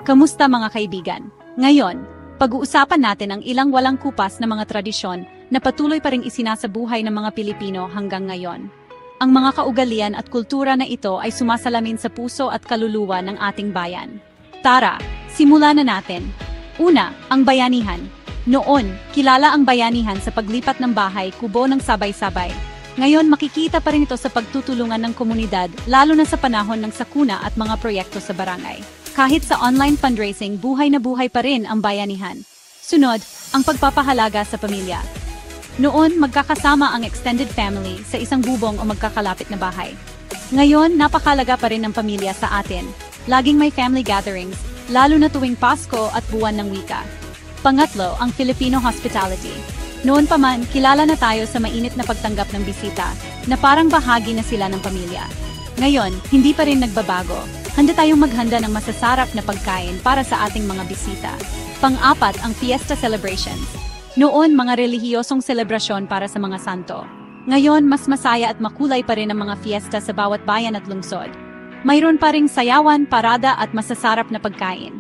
Kamusta mga kaibigan? Ngayon, pag-uusapan natin ang ilang walang kupas na mga tradisyon na patuloy pa ring isinasabuhay ng mga Pilipino hanggang ngayon. Ang mga kaugalian at kultura na ito ay sumasalamin sa puso at kaluluwa ng ating bayan. Tara, simulan na natin. Una, ang bayanihan. Noon, kilala ang bayanihan sa paglipat ng bahay kubo ng sabay-sabay. Ngayon makikita pa rin ito sa pagtutulungan ng komunidad, lalo na sa panahon ng sakuna at mga proyekto sa barangay. Kahit sa online fundraising, buhay na buhay pa rin ang bayanihan. Sunod, ang pagpapahalaga sa pamilya. Noon, magkakasama ang extended family sa isang bubong o magkakalapit na bahay. Ngayon, napakalaga pa rin ng pamilya sa atin. Laging may family gatherings, lalo na tuwing Pasko at buwan ng wika. Pangatlo, ang Filipino hospitality. Noon pa man, kilala na tayo sa mainit na pagtanggap ng bisita, na parang bahagi na sila ng pamilya. Ngayon, hindi pa rin nagbabago. Handa tayong maghanda ng masasarap na pagkain para sa ating mga bisita. Pang-apat, ang fiesta celebrations. Noon, mga relihiyosong selebrasyon para sa mga santo. Ngayon, mas masaya at makulay pa rin ang mga fiesta sa bawat bayan at lungsod. Mayroon pa ring sayawan, parada at masasarap na pagkain.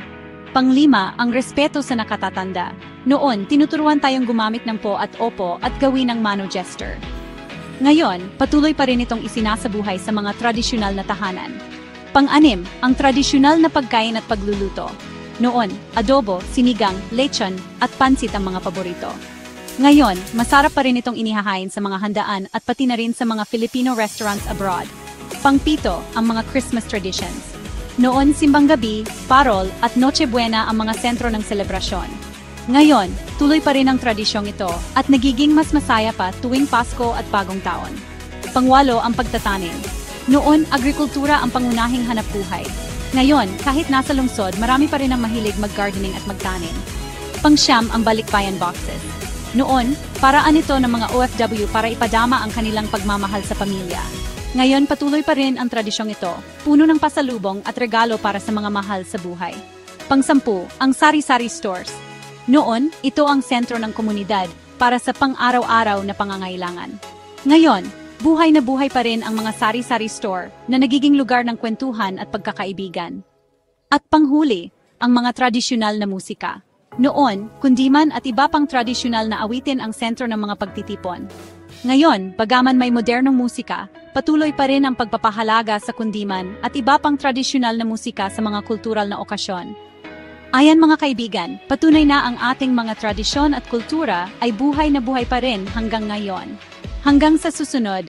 Panglima, ang respeto sa nakatatanda. Noon, tinuturuan tayong gumamit ng po at opo at gawin ang mano gesture. Ngayon, patuloy pa rin itong isinasabuhay sa mga tradisyonal na tahanan. Pang-anim, ang tradisyonal na pagkain at pagluluto. Noon, adobo, sinigang, lechon, at pansit ang mga paborito. Ngayon, masarap pa rin itong inihahain sa mga handaan at pati na rin sa mga Filipino restaurants abroad. Pang-pito, ang mga Christmas traditions. Noon, simbang gabi, parol, at Noche Buena ang mga sentro ng selebrasyon. Ngayon, tuloy pa rin ang tradisyong ito at nagiging mas masaya pa tuwing Pasko at Bagong Taon. Pangwalo, ang pagtatanim. Noon, agrikultura ang pangunahing hanapbuhay. Ngayon, kahit nasa lungsod, marami pa rin ang mahilig mag-gardening at magtanim. Pangsyam, ang balikbayan boxes. Noon, paraan ito ng mga OFW para ipadama ang kanilang pagmamahal sa pamilya. Ngayon, patuloy pa rin ang tradisyong ito, puno ng pasalubong at regalo para sa mga mahal sa buhay. Pang-sampu, ang sari-sari stores. Noon, ito ang sentro ng komunidad para sa pang-araw-araw na pangangailangan. Ngayon, buhay na buhay pa rin ang mga sari-sari store na nagiging lugar ng kwentuhan at pagkakaibigan. At panghuli, ang mga tradisyonal na musika. Noon, kundiman at iba pang tradisyonal na awitin ang sentro ng mga pagtitipon. Ngayon, bagaman may modernong musika, patuloy pa rin ang pagpapahalaga sa kundiman at iba pang tradisyonal na musika sa mga kultural na okasyon. Ayan mga kaibigan, patunay na ang ating mga tradisyon at kultura ay buhay na buhay pa rin hanggang ngayon. Hanggang sa susunod,